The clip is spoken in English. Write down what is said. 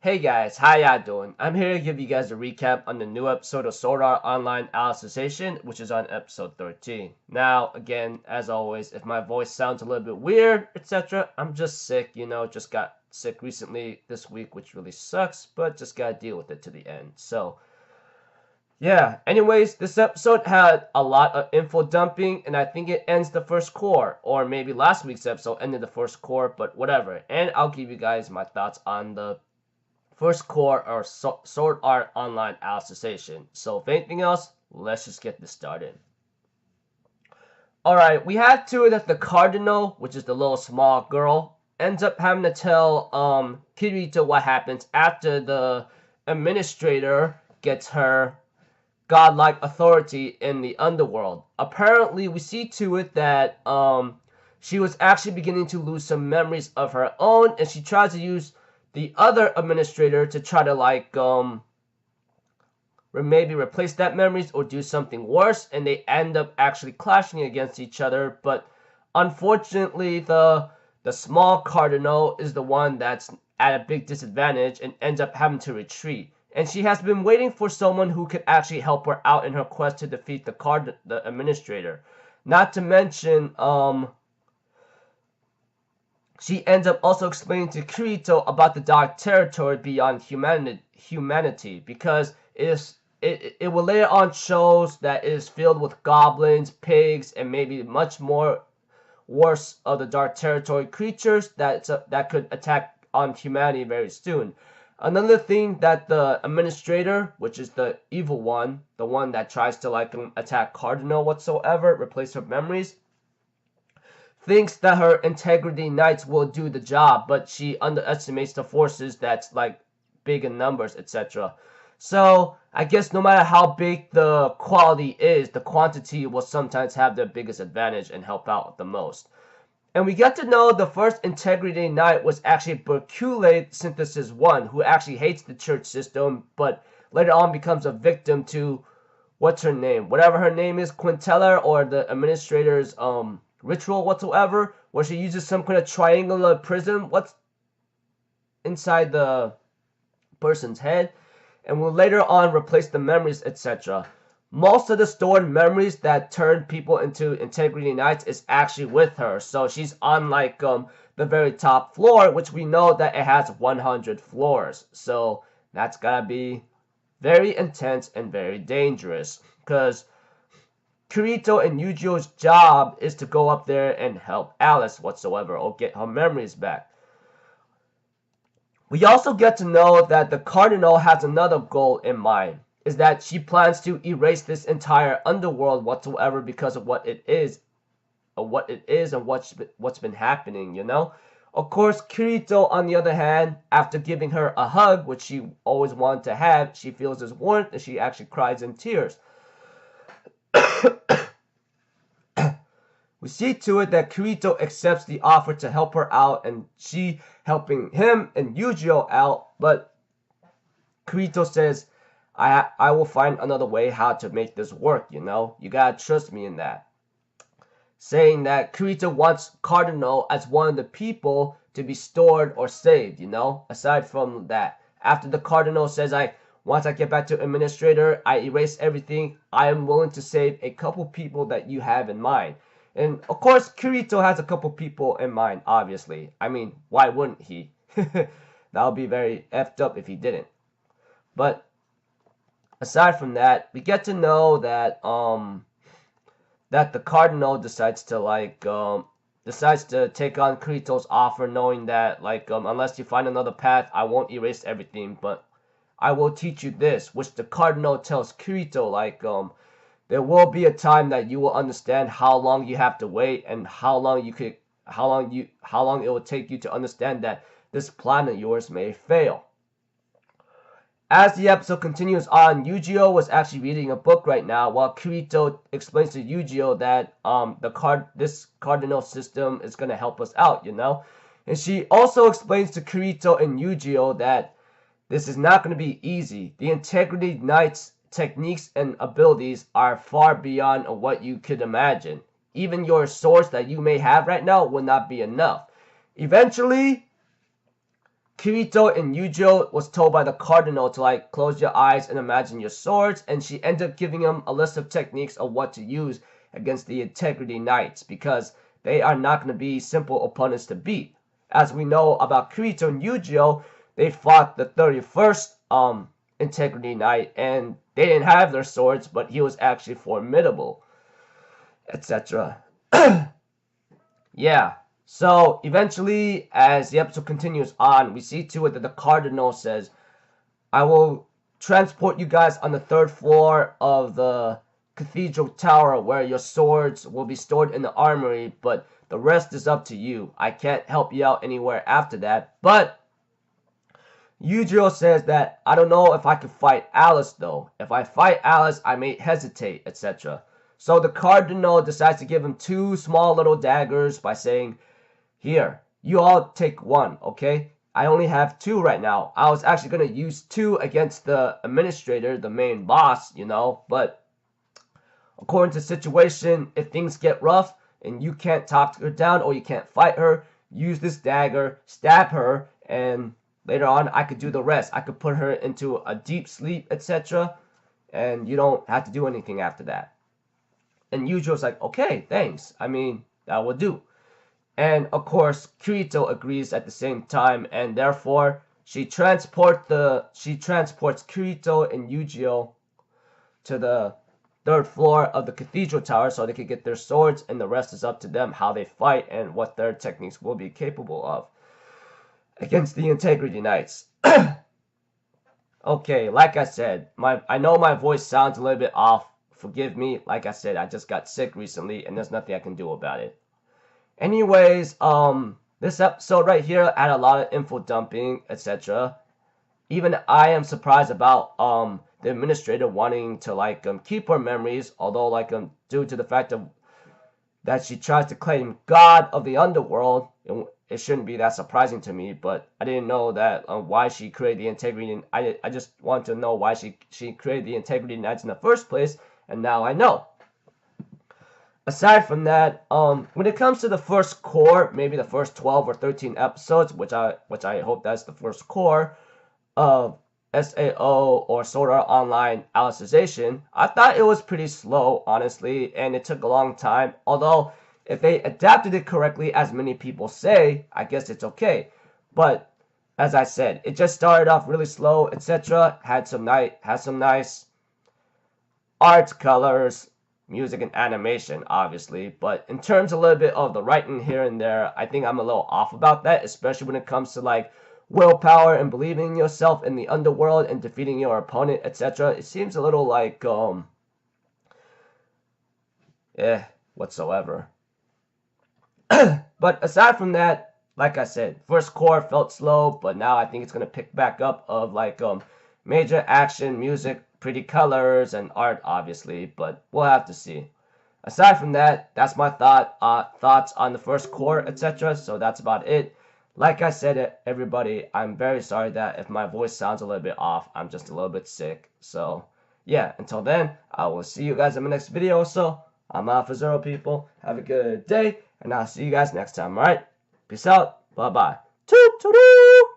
Hey guys, how y'all doing? I'm here to give you guys a recap on the new episode of Sword Art Online Alicization, which is on episode 13. Now, again, as always, if my voice sounds a little bit weird, etc., I'm just sick, just got sick recently this week, which really sucks, but just gotta deal with it to the end. So, yeah, anyways, this episode had a lot of info dumping, and I think it ends the first core, or maybe last week's episode ended the first core, but whatever. And I'll give you guys my thoughts on the first core or Sword Art Online Alicization. So if anything else, let's just get this started. Alright, we had to that the Cardinal, which is the little small girl, ends up having to tell Kirito what happens after the administrator gets her godlike authority in the underworld. Apparently, we see to it that she was actually beginning to lose some memories of her own, and she tries to use the other administrator to try to maybe replace that memories or do something worse, and they end up actually clashing against each other. But unfortunately, the small cardinal is the one that's at a big disadvantage and ends up having to retreat. And she has been waiting for someone who could actually help her out in her quest to defeat the administrator. Not to mention, she ends up also explaining to Kirito about the dark territory beyond humanity because it will later on shows that it is filled with goblins, pigs, and maybe much more worse of the dark territory creatures that could attack on humanity very soon. Another thing that the administrator, which is the evil one, the one that tries to attack Cardinal whatsoever, replace her memories, thinks that her integrity knights will do the job, but she underestimates the forces that's big in numbers, etc. So I guess no matter how big the quality is, the quantity will sometimes have the biggest advantage and help out the most. And we get to know the first Integrity Knight was actually Berculate Synthesis 1, who actually hates the church system, but later on becomes a victim to, what's her name? Whatever her name is, Quintella, or the administrator's ritual whatsoever, where she uses some kind of triangular prism, what's inside the person's head, and will later on replace the memories, etc. Most of the stored memories that turn people into Integrity Knights is actually with her. So she's on the very top floor, which we know that it has 100 floors. So that's gotta be very intense and very dangerous. Because Kirito and Yujio's job is to go up there and help Alice whatsoever or get her memories back. We also get to know that the Cardinal has another goal in mind. Is that she plans to erase this entire underworld whatsoever because of what it is and what's been happening, Of course, Kirito, on the other hand, after giving her a hug, which she always wanted to have, she feels this warmth and she actually cries in tears. We see to it that Kirito accepts the offer to help her out and she helping him and Yujio out, but Kirito says, I will find another way how to make this work, You gotta trust me in that. Saying that Kirito wants Cardinal as one of the people to be stored or saved, Aside from that. After the Cardinal says, once I get back to Administrator, I erase everything, I am willing to save a couple people that you have in mind. And of course, Kirito has a couple people in mind, obviously. I mean, why wouldn't he? That would be very effed up if he didn't. But aside from that, we get to know that that the Cardinal decides to take on Kirito's offer, knowing that unless you find another path, I won't erase everything, but I will teach you this, which the Cardinal tells Kirito there will be a time that you will understand how long you have to wait and how long it will take you to understand that this plan of yours may fail. As the episode continues on, Yujio was actually reading a book right now while Kirito explains to Yujio that this cardinal system is going to help us out, And she also explains to Kirito and Yujio that this is not going to be easy. The Integrity Knight's techniques and abilities are far beyond what you could imagine. Even your swords that you may have right now will not be enough. Eventually, Kirito and Yujiro was told by the cardinal to like close your eyes and imagine your swords, and she ended up giving him a list of techniques of what to use against the Integrity Knights because they are not going to be simple opponents to beat. As we know about Kirito and Yujiro, they fought the 31st Integrity Knight, and they didn't have their swords, but he was actually formidable, etc. Yeah. So eventually, as the episode continues on, we see to it that the cardinal says, I will transport you guys on the 3rd floor of the cathedral tower where your swords will be stored in the armory, but the rest is up to you. I can't help you out anywhere after that. But Yujiro says that, I don't know if I can fight Alice though. If I fight Alice, I may hesitate, etc. So the cardinal decides to give him 2 small little daggers by saying, here, you all take 1, okay? I only have 2 right now. I was actually going to use 2 against the administrator, the main boss, you know, but according to the situation, if things get rough and you can't talk her down or you can't fight her, use this dagger, stab her, and later on I could do the rest. I could put her into a deep sleep, etc., and you don't have to do anything after that. And Yujiro's like, okay, thanks. I mean, that will do. And of course, Kirito agrees at the same time, and therefore she transports Kirito and Yujiro to the 3rd floor of the cathedral tower so they can get their swords, and the rest is up to them how they fight and what their techniques will be capable of against the Integrity Knights. Okay, like I said, I know my voice sounds a little bit off. Forgive me. Like I said, I just got sick recently, and there's nothing I can do about it. Anyways, this episode right here had a lot of info dumping, etc. Even I am surprised about the administrator wanting to like keep her memories, although like due to the fact that she tries to claim God of the underworld, it shouldn't be that surprising to me. But I didn't know that why she created the Integrity. I just want to know why she created the Integrity Knights in the first place, and now I know. Aside from that, when it comes to the first core, maybe the first 12 or 13 episodes, which I hope that's the first core of SAO or Sword Art Online Alicization, I thought it was pretty slow, honestly, and it took a long time. Although, if they adapted it correctly, as many people say, I guess it's okay. But as I said, it just started off really slow, etc. Had some nice art, colors, music, and animation, obviously. But in terms a little bit of the writing here and there, I think I'm a little off about that, especially when it comes to like willpower and believing in yourself in the underworld and defeating your opponent, etc. It seems a little like whatsoever. But aside from that, like I said, first core felt slow, but now I think it's gonna pick back up of like major action, music, pretty colors, and art, obviously, but we'll have to see. Aside from that, that's my thoughts on the first core, etc. So that's about it. Like I said, everybody, I'm very sorry that if my voice sounds a little bit off, I'm just a little bit sick. So yeah, until then, I will see you guys in my next video. So I'm out for Zero, people. Have a good day, and I'll see you guys next time. All right, peace out. Bye bye. Toot toot.